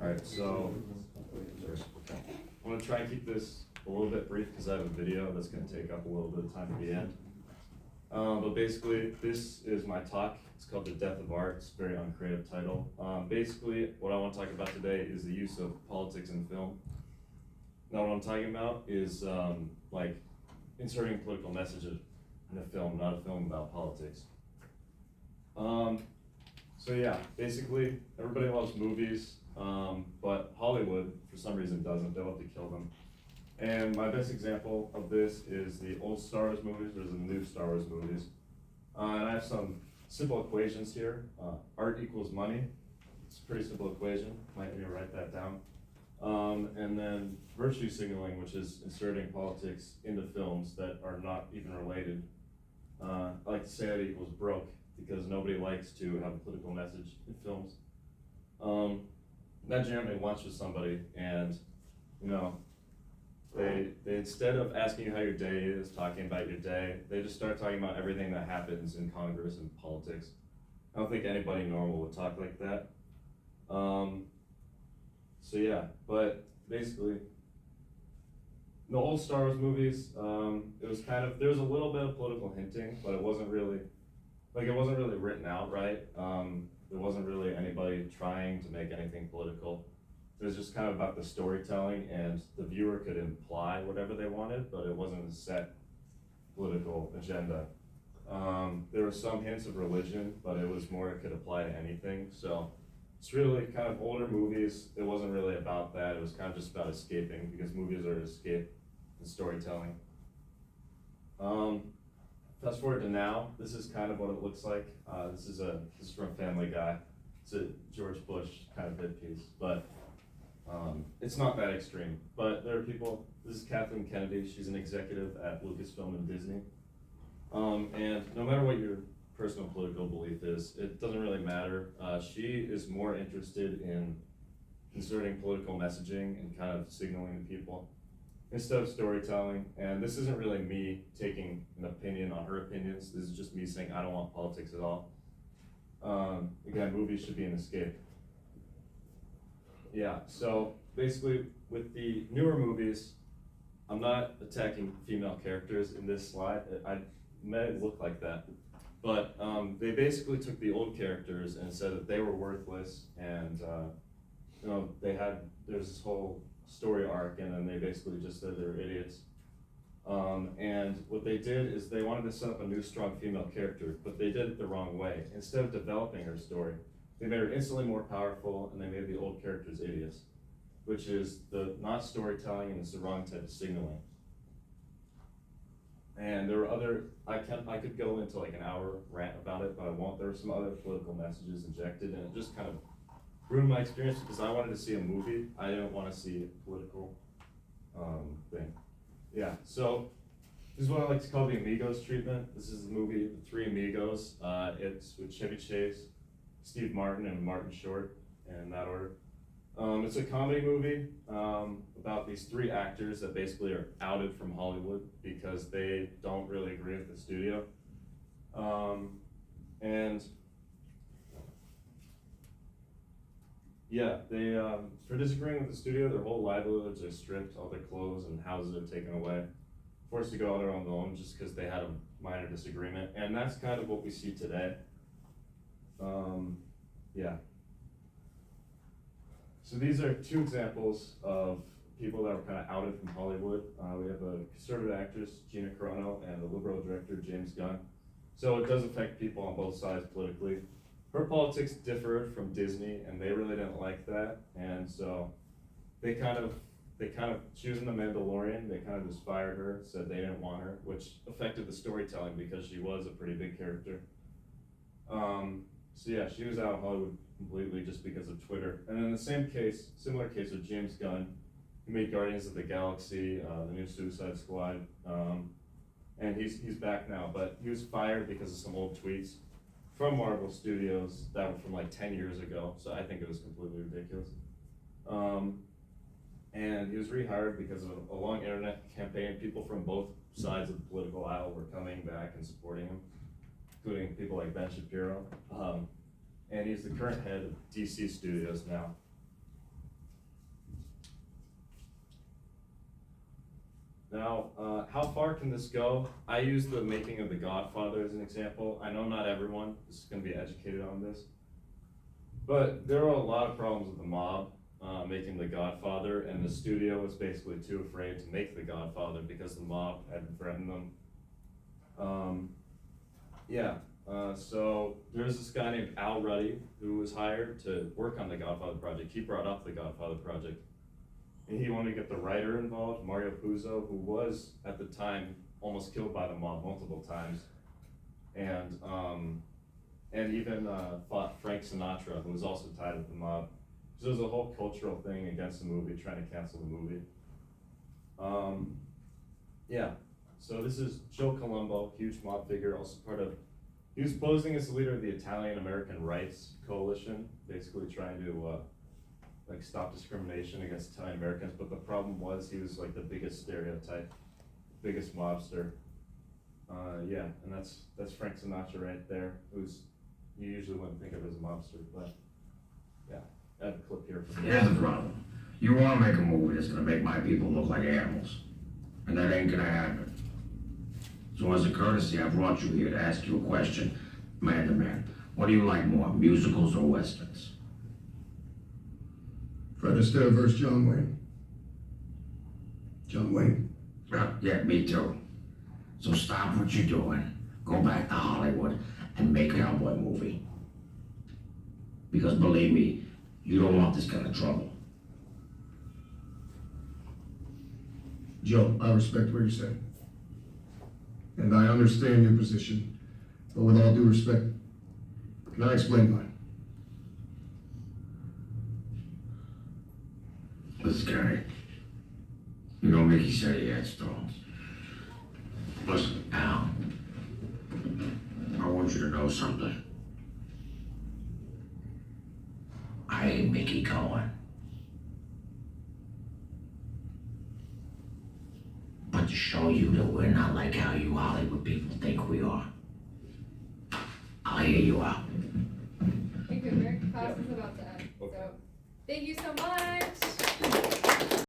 Alright, so I'm gonna try and keep this a little bit brief because I have a video that's gonna take up a little bit of time at the end. But basically, this is my talk. It's called The Death of Art. It's a very uncreative title. Basically, what I want to talk about today is the use of politics in film. Now, what I'm talking about is like inserting political messages in a film, not a film about politics. So yeah, basically, everybody loves movies, but Hollywood, for some reason, doesn't. They love to kill them. And my best example of this is the old Star Wars movies versus the new Star Wars movies. And I have some simple equations here. Art equals money. It's a pretty simple equation. Might need to write that down. And then virtue signaling, which is inserting politics into films that are not even related. I like to say that equals broke, because nobody likes to have a political message in films. Imagine you're having lunch with somebody and, you know, they instead of asking you how your day is, talking about your day, they just start talking about everything that happens in Congress and politics. I don't think anybody normal would talk like that. So yeah, but basically, the old Star Wars movies, it was kind of, there was a little bit of political hinting, but it wasn't really written out right. There wasn't really anybody trying to make anything political. It was just kind of about the storytelling, and the viewer could imply whatever they wanted, but it wasn't a set political agenda. There were some hints of religion, but it was more, it could apply to anything. So it's really kind of older movies. It wasn't really about that. It was kind of just about escaping, because movies are escape and storytelling. Fast forward to now, this is kind of what it looks like. This is from Family Guy. It's a George Bush kind of hit piece, but it's not that extreme. But there are people, this is Kathleen Kennedy. She's an executive at Lucasfilm and Disney. And no matter what your personal political belief is, it doesn't really matter. She is more interested in inserting political messaging and kind of signaling to people instead of storytelling. And this isn't really me taking an opinion on her opinions. This is just me saying I don't want politics at all. Again, movies should be an escape. Yeah, so basically with the newer movies, I'm not attacking female characters in this slide. I may look like that. But they basically took the old characters and said that they were worthless, and you know, there's this whole story arc, and then they basically just said they were idiots. And what they did is they wanted to set up a new strong female character, but they did it the wrong way. Instead of developing her story, they made her instantly more powerful, and they made the old characters idiots, which is not storytelling, and it's the wrong type of signaling. And there were other, I could go into like an hour rant about it, but I won't. There were some other political messages injected, and it just kind of ruined my experience, because I wanted to see a movie. I didn't want to see a political thing. Yeah, so this is what I like to call the Amigos treatment. This is the movie The Three Amigos. It's with Chevy Chase, Steve Martin, and Martin Short, in that order. It's a comedy movie about these three actors that basically are outed from Hollywood because they don't really agree with the studio. And yeah, they for disagreeing with the studio, their whole livelihoods are stripped, all their clothes and houses are taken away, forced to go out on their own just because they had a minor disagreement. And that's kind of what we see today. Yeah. So these are two examples of people that were kind of outed from Hollywood. We have a conservative actress, Gina Carano, and a liberal director, James Gunn. So it does affect people on both sides politically. Her politics differed from Disney, and they really didn't like that. And so she was in The Mandalorian. They kind of just fired her, said they didn't want her, which affected the storytelling because she was a pretty big character. So yeah, she was out of Hollywood completely just because of Twitter. And in the similar case with James Gunn, he made Guardians of the Galaxy, the new Suicide Squad, and he's back now. But he was fired because of some old tweets from Marvel Studios that were from like 10 years ago. So I think it was completely ridiculous. And he was rehired because of a long internet campaign. People from both sides of the political aisle were coming back and supporting him, including people like Ben Shapiro. And he's the current head of DC Studios now. Now, how far can this go? I use the making of The Godfather as an example. I know not everyone is gonna be educated on this, but there were a lot of problems with the mob, making The Godfather, and the studio was basically too afraid to make The Godfather because the mob had threatened them. So there's this guy named Al Ruddy who was hired to work on the Godfather project. He brought up the Godfather project. And he wanted to get the writer involved, Mario Puzo, who was at the time almost killed by the mob multiple times. And even fought Frank Sinatra, who was also tied with the mob. So there's a whole cultural thing against the movie, trying to cancel the movie. So this is Joe Colombo, huge mob figure, also he was posing as the leader of the Italian American Rights Coalition, basically trying to stop discrimination against Italian Americans, but the problem was he was like the biggest stereotype, biggest mobster. And that's Frank Sinatra right there, who's, you usually wouldn't think of as a mobster, but yeah, I have a clip here from Here's the problem. You wanna make a movie that's gonna make my people look like animals, and that ain't gonna happen. So as a courtesy, I brought you here to ask you a question, man to man. What do you like more, musicals or westerns? Fred Astaire versus John Wayne. John Wayne. Yeah, me too. So stop what you're doing, go back to Hollywood, and make a cowboy movie. Because believe me, you don't want this kind of trouble. Joe, I respect what you're saying. And I understand your position, but with all due respect, can I explain mine? This guy, you know, Mickey said he had stones. Listen, Al, I want you to know something. I ain't Mickey Cohen. But to show you that we're not like how you Hollywood people think we are, I'll hear you out. Thank you, Rick. Class is about to end. So, thank you so much.